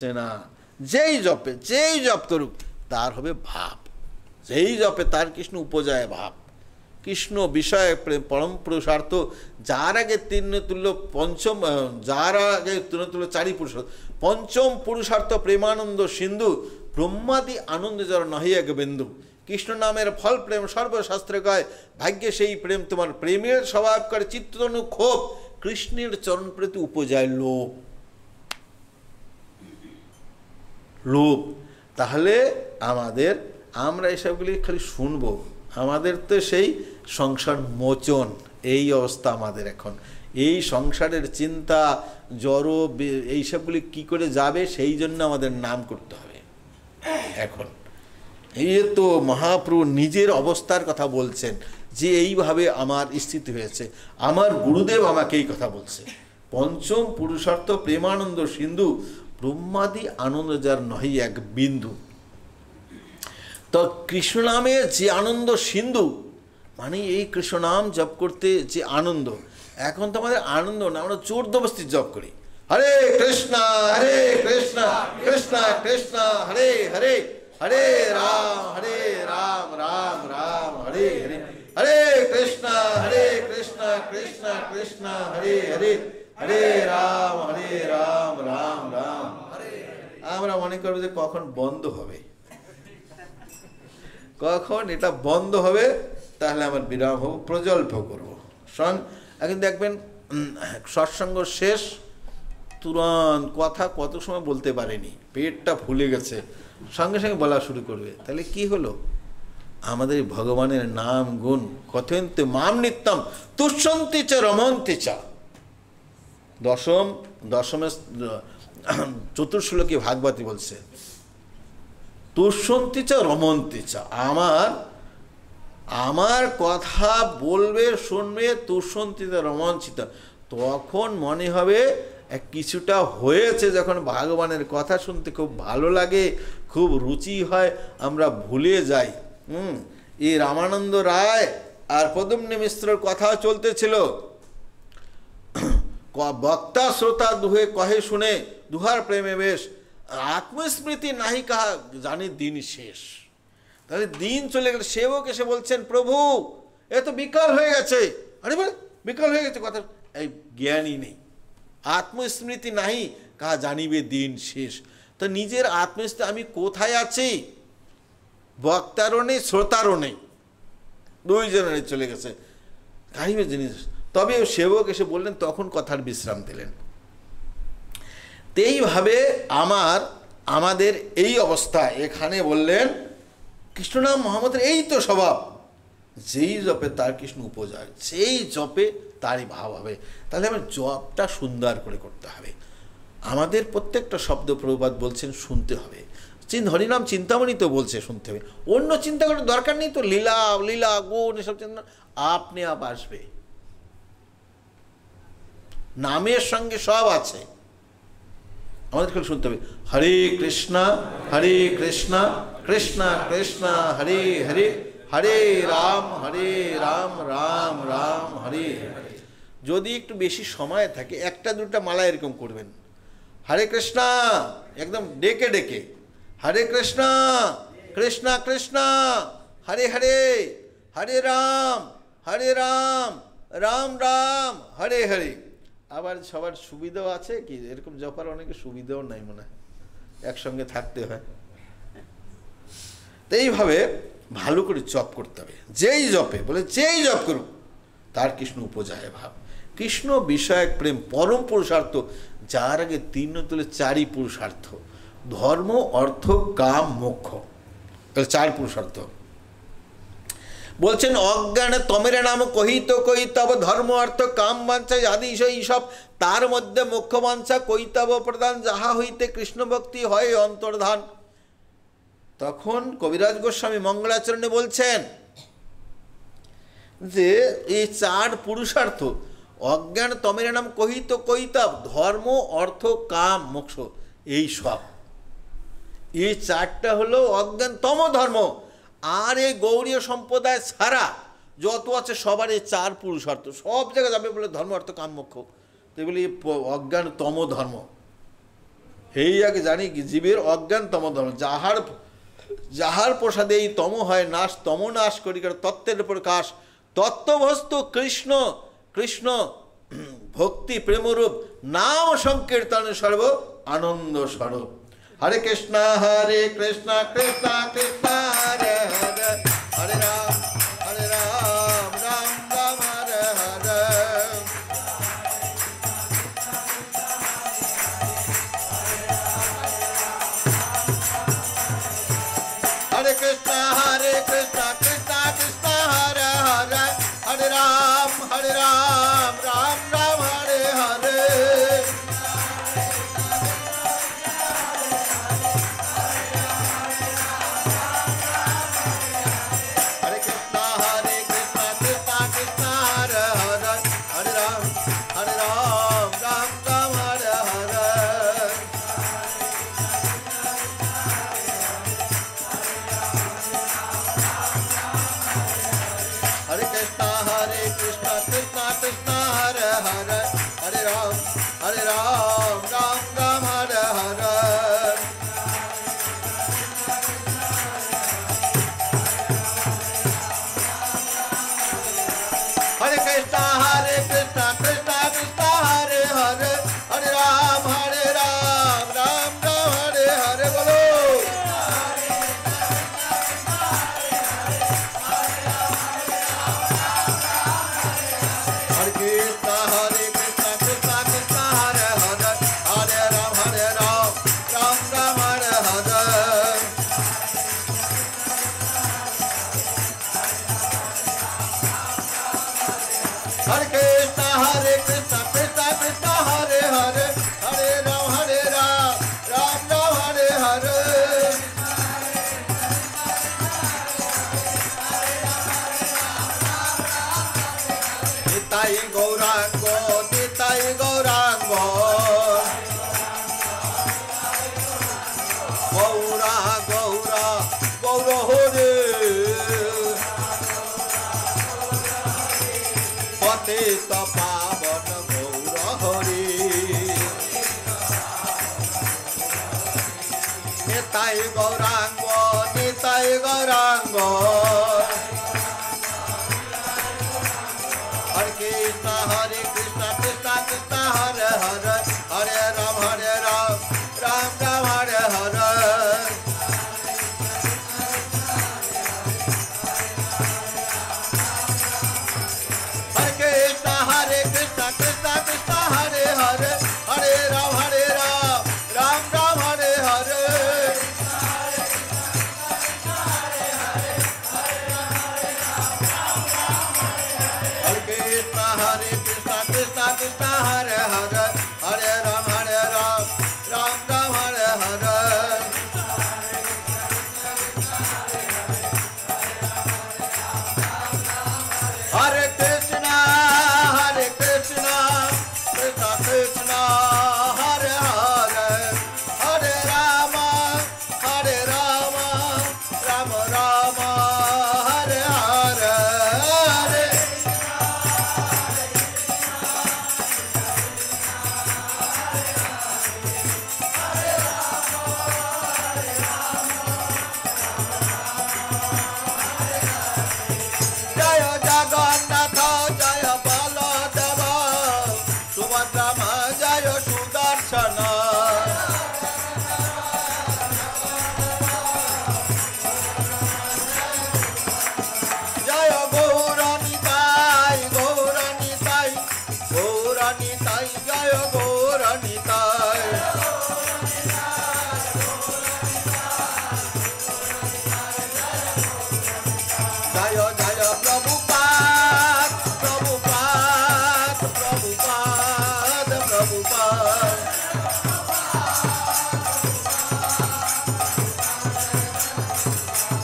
না, যেই জপ করুক তার হবে ভাব, যেই জপে তার কৃষ্ণ উপজায় ভাব। কৃষ্ণ বিষয় পরম পুরুষার্থ, যার আগে তৃণতুল্য পঞ্চম, যার আগে তৃণতুল্য চারি পুরুষার্থ, পঞ্চম পুরুষার্থ প্রেমানন্দ সিন্ধু, ব্রহ্মাদি আনন্দ যার নহি এক বিন্দু। কৃষ্ণ নামের ফল প্রেম সর্বশাস্ত্রে কয়, ভাগ্যে সেই প্রেম তোমার প্রেমের স্বভাব করে চিত্তনু ক্ষোভ, কৃষ্ণের চরণ প্রতি উপজায় লোভ। তাহলে আমরা এসবগুলি খালি শুনবো, আমাদের তো সেই সংসার মোচন, এই অবস্থা আমাদের এখন। এই সংসারের চিন্তা জড় এইসবগুলি কি করে যাবে, সেই জন্য আমাদের নাম করতে হবে। এখন এই তো মহাপ্রভু নিজের অবস্থার কথা বলছেন যে এইভাবে আমার স্থিতি হয়েছে, আমার গুরুদেব আমাকে এই কথা বলছে। পঞ্চম পুরুষার্থ প্রেমানন্দ সিন্ধু, ব্রহ্মাদি আনন্দ যার নহি এক বিন্দু। তো কৃষ্ণ নামে যে আনন্দ সিন্ধু, মানে এই কৃষ্ণ নাম জপ করতে যে আনন্দ, এখন তো আমাদের আনন্দ না, আমরা জোরদস্তি জপ করি। হরে কৃষ্ণ কৃষ্ণ কৃষ্ণ হরে হরে, হরে রাম রাম রাম হরে হরে, হরে কৃষ্ণ কৃষ্ণ কৃষ্ণ হরে হরে, হরে রাম রাম রাম। আমরা মনে করবো যে কখন বন্ধ হবে, কখন এটা বন্ধ হবে, তাহলে আমার বিরাম হবো, প্রজল্প করবো। এখন দেখবেন সৎসঙ্গ শেষ, তুরন্ত কথা কত সময় বলতে পারেনি, পেটটা ফুলে গেছে, সঙ্গে সঙ্গে বলা শুরু করবে। তাহলে কি হলো? আমাদের ভগবানের নাম গুণ কথেন্তে মাম নিত্যম তুষ্যন্তি চ রমন্তি চ। দশমে চতুর্শ্লোকে ভাগবতী বলছে তুষ্যন্তি চ রমন্তি চ, আমার কথা বলবে, শুনবে, তুষ্যন্তিত রমঞ্চিত, তখন মনে হবে কিছুটা হয়েছে। যখন ভগবানের কথা শুনতে খুব ভালো লাগে, খুব রুচি হয়, আমরা ভুলে যাই। এই রামানন্দ রায় আর পদ্মনি মিশ্রর কথা চলতেছিল, বক্তা শ্রোতা দুহে কহে শুনে, দুহার প্রেমে বেশ, আত্মস্মৃতি নাহি কাহা জানি দিন শেষ। তাহলে দিন চলে গেলে সেবক এসে বলছেন, প্রভু এ তো বিকাল হয়ে গেছে। আরে বলে বিকাল হয়ে গেছে, কথা এই জ্ঞানই নেই। আত্মস্মৃতি নাহি কাহা জানিবে দিন শেষ। তো নিজের আত্মস্মৃতি আমি কোথায় আছি, বক্তারও নেই, শ্রোতারও নেই, দুইজনের চলে গেছে কাহিবে জিনিস। তবে সেবক এসে বললেন, তখন কথার বিশ্রাম দিলেন। এইভাবে আমাদের এই অবস্থা। এখানে বললেন কৃষ্ণনাম মোহাম্মদের এই তো স্বভাব, যেই জপে তার কৃষ্ণ উপজায়, সেই জপে তারই ভাব হবে। তাহলে আমার জপটা সুন্দর করে করতে হবে। আমাদের প্রত্যেকটা শব্দ প্রভুপাদ বলছেন শুনতে হবে। হরিনাম চিন্তামণি তো বলছে শুনতে হবে, অন্য চিন্তা করার দরকার নেই তো। লীলা গুণ এসব চিন্তা আপনি আপ আসবে, নামের সঙ্গে সব আছে, আমাদের খালি শুনতে হবে। হরে কৃষ্ণ কৃষ্ণ কৃষ্ণ হরে হরে, হরে রাম রাম রাম হরে হরে। যদি একটু বেশি সময় থাকে, একটা দুটা মালা এরকম করবেন, হরে কৃষ্ণ একদম ডেকে ডেকে, হরে কৃষ্ণ কৃষ্ণ কৃষ্ণ হরে হরে, হরে রাম রাম রাম হরে হরে। আবার সবার সুবিধাও আছে কি, এরকম জপার অনেকে সুবিধাও নাই, মনে হয় একসঙ্গে থাকতে হয়। তো এইভাবে ভালো করে জপ করতে হবে। যেই জপে বলে যেই জপ করুক তার কৃষ্ণ উপজায় ভাব। কৃষ্ণ বিষয়ক প্রেম পরম পুরুষার্থ, যার আগে তিন তুলে চারি পুরুষার্থ, ধর্ম অর্থ কাম মোক্ষ, চার পুরুষার্থ। বলছেন অজ্ঞানে তমের নাম কহিত কৈতব, ধর্ম অর্থ কাম বাঞ্ছা আদি সব, তার মধ্যে মোক্ষ বাঞ্ছা কৈতব প্রধান, যাহা হইতে কৃষ্ণ ভক্তি হয় অন্তর্ধান। তখন কবিরাজ গোস্বামী মঙ্গলাচরণে বলছেন যে এই চার পুরুষার্থ, অজ্ঞান তমের নাম কহিত কৈতব, ধর্ম অর্থ কাম মোক্ষ, এই সব, এই চারটা হলো অজ্ঞান তম ধর্ম। আর এই গৌড়ীয় সম্প্রদায় ছাড়া যত আছে সবার এই চার পুরুষার্থ, সব জায়গায় যাবে বলে ধর্ম অর্থ কাম মোক্ষ। তো এগুলি অজ্ঞান তম ধর্ম। এই আগে জানি কি জীবের অজ্ঞান তমধর্ম, যাহার প্রসাদে এই তম হয় নাশ, তম নাশ করিকার তত্ত্বের প্রকাশ, তত্ত্ববস্তু কৃষ্ণ, কৃষ্ণ ভক্তি প্রেমরূপ, নাম সংকীর্তন সর্ব আনন্দ স্বরূপ। হরে কৃষ্ণ কৃষ্ণ কৃষ্ণ হরে হরে, হরে রাম রাম রাম হরে হরে। हरे कृष्णा कृष्ण कृष्ण हरे हरे, हरे राम राम राम हरे हरे। हरे कृष्णा कृष्ण कृष्ण हरे हरे, हरे राम राम राम हरे हरे। हरे कृष्णा कृष्ण कृष्ण हरे हरे, हरे राम राम राम हरे हरे। हरे कृष्णा कृष्ण कृष्ण हरे हरे, हरे राम राम राम हरे हरे। बोलो हरे कृष्ण कृष्ण कृष्ण हरे हरे, हरे राम राम राम हरे हरे। हरे कृष्ण कृष्ण कृष्ण हरे हरे, हरे राम राम राम हरे हरे। निताई गौरांग गौरा गौरा गौर हरे, पतित पावन गौर हरि। निताई गौरांग हरे कृष्ण कृष्ण कृष्ण हरे हरे, हरे राम राम राम हरे हरे। हरे कृष्ण कृष्ण कृष्ण हरे हरे, हरे राम राम राम हरे हरे। हरे कृष्ण कृष्ण कृष्ण हरे हरे, हरे राम राम राम हरे हरे। हरे कृष्ण कृष्ण कृष्ण हरे हरे, हरे राम राम राम हरे हरे। जय जगन्नाथ जय बलदेव, सुभद्रा जय सुदर्शन। जय गौरनिताई गौरनिताई गौरनिताई, जय गौरनिताई। जय जय प्रभुपाद प्रभुपाद प्रभुपाद प्रभुपाद।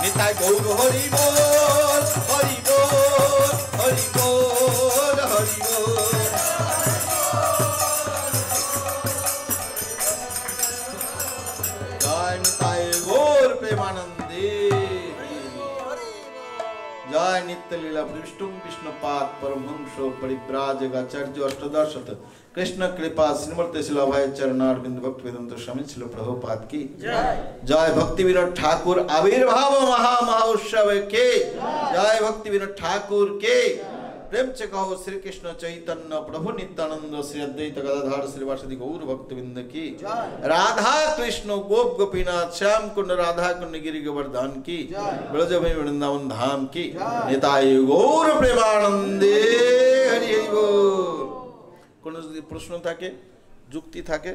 निताई गौर हरि बोल हरि बोल हरि बोल हरि बोल। जय निताई गौर प्रेमानंदे, जय राय नित्य लीला विष्णु विष्णुपाद परमहंस परिव्राजकाचार्य अष्टदशत कृष्ण कृपा श्रीमूर्ति शिलाभाई चरणारविंद भक्त वेदांत स्वामी शिल प्रभुपाद की जय भक्ति विनोद ठाकुर आविर्भाव महामहोत्सव के जय भक्ति विनोद ठाकुर के प्रेम से कहो श्री कृष्ण चैतन्य प्रभु नित्यानंद श्री अद्वैत गदाधर श्रीवासदि गौर भक्तविंद की राधा कृष्ण गोप गोपीनाथ श्याम कुंड राधा कुंड गिरि गोवर्धन की ब्रज भूमि वृंदावन धाम की निताय गौर प्रेमानंदे हरि हरि बोल। কোনো যদি প্রশ্ন থাকে যুক্তি থাকে